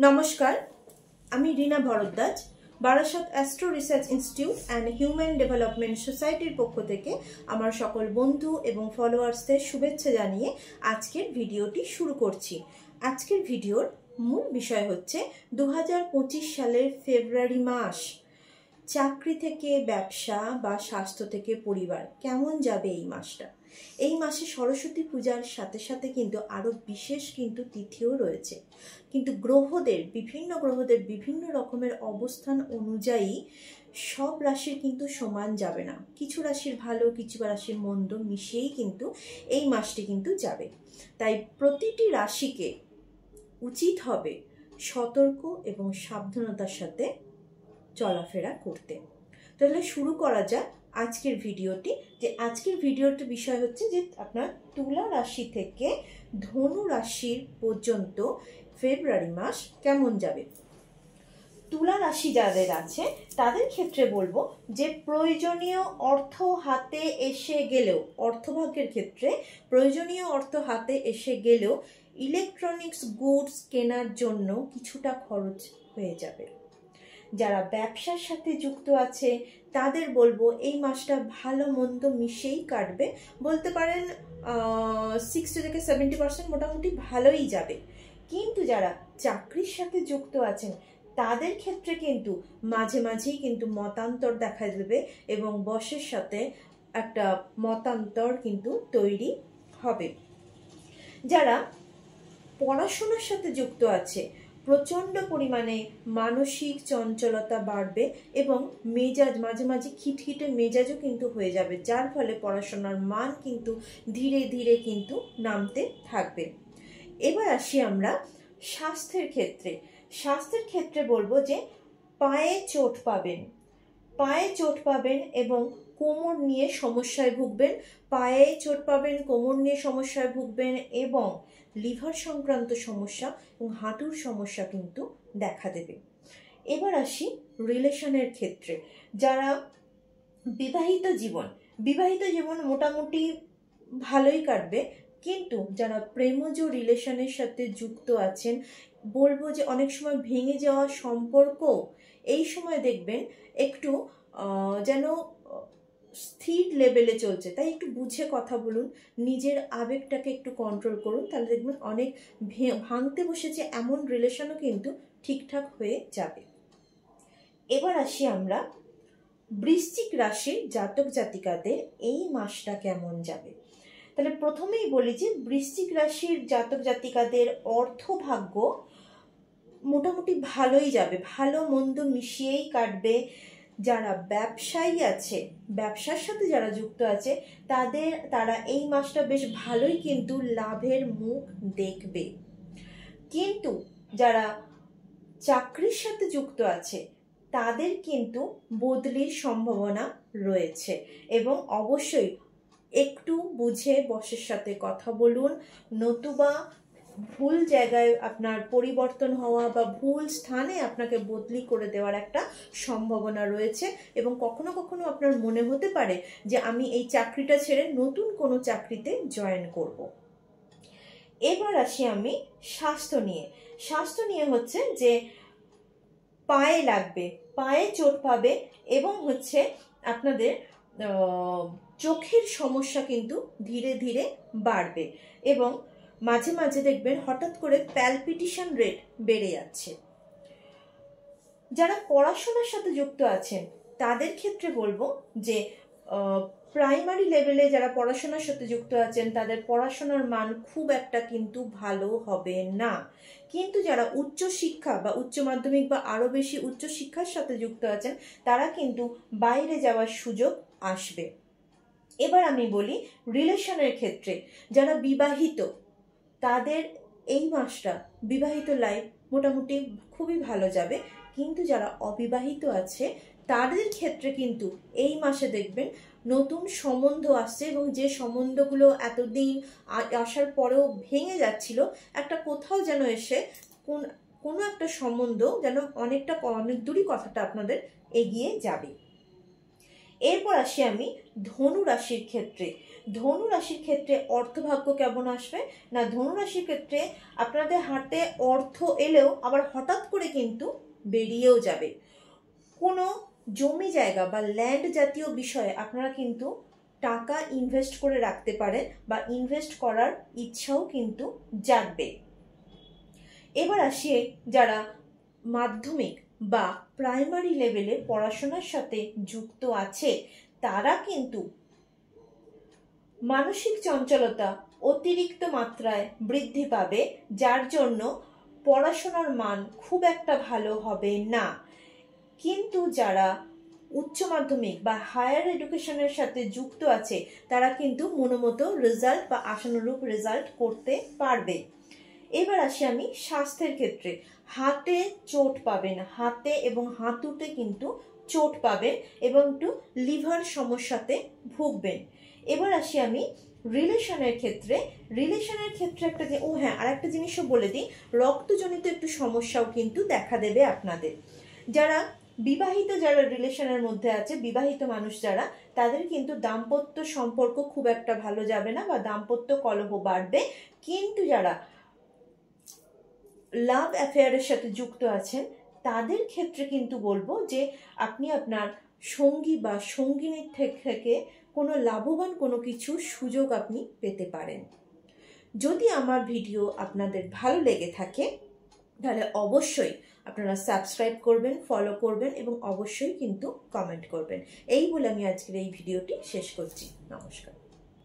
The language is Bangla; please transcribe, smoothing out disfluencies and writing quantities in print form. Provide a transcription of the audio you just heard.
নমস্কার, আমি Rina Bharadwaj, Barasat astro research institute and human development সোসাইটির পক্ষ থেকে আমার সকল বন্ধু এবং ফলোয়ার্সদের শুভেচ্ছা জানিয়ে আজকের ভিডিওটি শুরু করছি। আজকের ভিডিওর মূল বিষয় হচ্ছে 2025 সালের ফেব্রুয়ারি মাস চাকরি থেকে ব্যবসা বা স্বাস্থ্য থেকে পরিবার কেমন যাবে এই মাসটা। এই মাসে সরস্বতী পূজার সাথে সাথে কিন্তু আরো বিশেষ কিন্তু তিথিও রয়েছে, কিন্তু বিভিন্ন গ্রহদের বিভিন্ন রকমের অবস্থান অনুযায়ী সব রাশির কিন্তু সমান যাবে না। কিছু রাশির ভালো, কিছু রাশির মন্দ মিশিয়েই কিন্তু এই মাসটি কিন্তু যাবে। তাই প্রতিটি রাশিকে উচিত হবে সতর্ক এবং সাবধানতার সাথে চলাফেরা করতে। তাহলে শুরু করা যাক আজকের ভিডিওটি। আজকের ভিডিওটির বিষয় হচ্ছে যে আপনার তুলা রাশি থেকে ধনু রাশির পর্যন্ত ফেব্রুয়ারি মাস কেমন যাবে। তুলা রাশি যাদের আছে তাদের ক্ষেত্রে বলবো যে প্রয়োজনীয় অর্থ হাতে এসে গেলেও, অর্থভাগ্যের ক্ষেত্রে প্রয়োজনীয় অর্থ হাতে এসে গেলেও ইলেকট্রনিক্স গুডস কেনার জন্য কিছুটা খরচ হয়ে যাবে। যারা ব্যবসার সাথে যুক্ত আছে তাদের বলবো এই মাসটা ভালো মন্দ মিশেই কাটবে। বলতে পারেন 60 থেকে 70% মোটামুটি ভালোই যাবে। কিন্তু যারা চাকরির সাথে যুক্ত আছেন তাদের ক্ষেত্রে কিন্তু মাঝে মাঝেই কিন্তু মতান্তর দেখা দেবে এবং বসের সাথে একটা মতান্তর কিন্তু তৈরি হবে। যারা পড়াশোনার সাথে যুক্ত আছে প্রচণ্ড পরিমাণে মানসিক চঞ্চলতা বাড়বে এবং মেজাজ মাঝে মাঝে খিটখিটে মেজাজও কিন্তু হয়ে যাবে, যার ফলে পড়াশোনার মান কিন্তু ধীরে ধীরে কিন্তু নামতে থাকবে। এবার আসি আমরা স্বাস্থ্যের ক্ষেত্রে। স্বাস্থ্যের ক্ষেত্রে বলবো যে পায়ে চোট পাবেন এবং কোমর নিয়ে সমস্যায় ভুগবেন। পায়ে চোট পাবেন, কোমর নিয়ে সমস্যায় ভুগবেন এবং লিভার সংক্রান্ত সমস্যা এবং হাঁটুর সমস্যা কিন্তু দেখা দেবে। এবার আসি রিলেশনের ক্ষেত্রে। যারা বিবাহিত জীবন মোটামুটি ভালোই কাটবে, কিন্তু যারা প্রেমজ রিলেশনের সাথে যুক্ত আছেন বলবো যে অনেক সময় ভেঙে যাওয়া সম্পর্ক এই সময় দেখবেন একটু যেন স্থির লেভেলে চলছে। তাই একটু বুঝে কথা বলুন, নিজের আবেগটাকে একটু কন্ট্রোল করুন, তাহলে দেখবেন অনেক ভাঙতে বসেছে এমন রিলেশনও কিন্তু ঠিকঠাক হয়ে যাবে। এবার আসি আমরা বৃশ্চিক রাশির জাতক জাতিকাদের এই মাসটা কেমন যাবে। তাহলে প্রথমেই বলি যে বৃশ্চিক রাশির জাতক জাতিকাদের অর্থভাগ্য মোটামুটি ভালোই যাবে, ভালো মন্দ মিশিয়েই কাটবে। যারা ব্যবসায়ী আছে, ব্যবসার সাথে যারা যুক্ত আছে তারা এই মাসটা বেশ ভালোই কিন্তু লাভের মুখ দেখবে। কিন্তু যারা চাকরির সাথে যুক্ত আছে তাদের কিন্তু বদলির সম্ভাবনা রয়েছে এবং অবশ্যই একটু বুঝে বসের সাথে কথা বলুন, নতুবা ভুল জায়গায় আপনার পরিবর্তন হওয়া বা ভুল স্থানে আপনাকে বদলি করে দেওয়ার একটা সম্ভাবনা রয়েছে এবং কখনো কখনো আপনার মনে হতে পারে যে আমি এই চাকরিটা ছেড়ে নতুন কোনো চাকরিতে জয়েন করব। এবার আসি আমি স্বাস্থ্য নিয়ে হচ্ছে যে পায়ে লাগবে, পায়ে চোট পাবে এবং হচ্ছে আপনাদের চোখের সমস্যা কিন্তু ধীরে ধীরে বাড়বে এবং মাঝে মাঝে দেখবেন হঠাৎ করে প্যালপিটেশন রেট বেড়ে যাচ্ছে। যারা পড়াশোনার সাথে যুক্ত আছেন তাদের ক্ষেত্রে বলবো যে প্রাইমারি লেভেলে যারা পড়াশোনার সাথে যুক্ত আছেন তাদের পড়াশোনার মান খুব একটা কিন্তু ভালো হবে না। কিন্তু যারা উচ্চ শিক্ষা বা উচ্চ মাধ্যমিক বা আরো বেশি উচ্চ শিক্ষার সাথে যুক্ত আছেন তারা কিন্তু বাইরে যাওয়ার সুযোগ আসবে। এবার আমি বলি রিলেশনের ক্ষেত্রে যারা বিবাহিত তাদের এই মাসটা বিবাহিত লাইফ মোটামুটি খুবই ভালো যাবে। কিন্তু যারা অবিবাহিত আছে তাদের ক্ষেত্রে কিন্তু এই মাসে দেখবেন নতুন সম্বন্ধ আসছে এবং যে সম্বন্ধগুলো এতদিন আসার পরেও ভেঙে যাচ্ছিল একটা কোথাও যেন এসে কোনো একটা সম্বন্ধ যেন অনেক দূরই কথাটা আপনাদের এগিয়ে যাবে। এরপর আসি আমি ধনু রাশির ক্ষেত্রে। ধনু রাশির ক্ষেত্রে অর্থভাগ্য কেমন আসবে না, ধনু রাশির ক্ষেত্রে আপনাদের হাতে অর্থ এলেও আবার হঠাৎ করে কিন্তু বেরিয়েও যাবে। কোনো জমি জায়গা বা ল্যান্ড জাতীয় বিষয়ে আপনারা কিন্তু টাকা ইনভেস্ট করে রাখতে পারেন বা ইনভেস্ট করার ইচ্ছাও কিন্তু জাগবে। এবার আসি যারা মাধ্যমিক বা প্রাইমারি লেভেলে পড়াশোনার সাথে যুক্ত আছে, তারা কিন্তু মানসিক চঞ্চলতা অতিরিক্ত মাত্রায় বৃদ্ধি পাবে, যার জন্য পড়াশোনার মান খুব একটা ভালো হবে না। কিন্তু যারা উচ্চ মাধ্যমিক বা হায়ার এডুকেশনের সাথে যুক্ত আছে, তারা কিন্তু মনোমতো রেজাল্ট বা আশানুরূপ রেজাল্ট করতে পারবে। এবার আসি আমি স্বাস্থ্যের ক্ষেত্রে। হাতে চোট পাবেন, হাতে এবং হাঁটুতে কিন্তু চোট পাবেন এবং একটু লিভার সমস্যাতে ভুগবেন। এবার আসি আমি রিলেশনের ক্ষেত্রে। রিলেশনের ক্ষেত্রে একটা যে আর একটা জিনিসও বলে দিই, রক্তজনিত একটু সমস্যাও কিন্তু দেখা দেবে আপনাদের। যারা বিবাহিত, যারা রিলেশনের মধ্যে আছে, বিবাহিত মানুষ যারা, তাদের কিন্তু দাম্পত্য সম্পর্ক খুব একটা ভালো যাবে না বা দাম্পত্য কলহ বাড়বে। কিন্তু যারা লাভ অ্যাফেয়ারের সাথে যুক্ত আছেন, তাদের ক্ষেত্রে কিন্তু বলবো যে আপনি আপনার সঙ্গী বা সঙ্গিনীর থেকে কোনো লাভবান কোনো কিছু সুযোগ আপনি পেতে পারেন। যদি আমার ভিডিও আপনাদের ভালো লেগে থাকে, তাহলে অবশ্যই আপনারা সাবস্ক্রাইব করবেন, ফলো করবেন এবং অবশ্যই কিন্তু কমেন্ট করবেন। এই বলে আমি আজকের এই ভিডিওটি শেষ করছি। নমস্কার।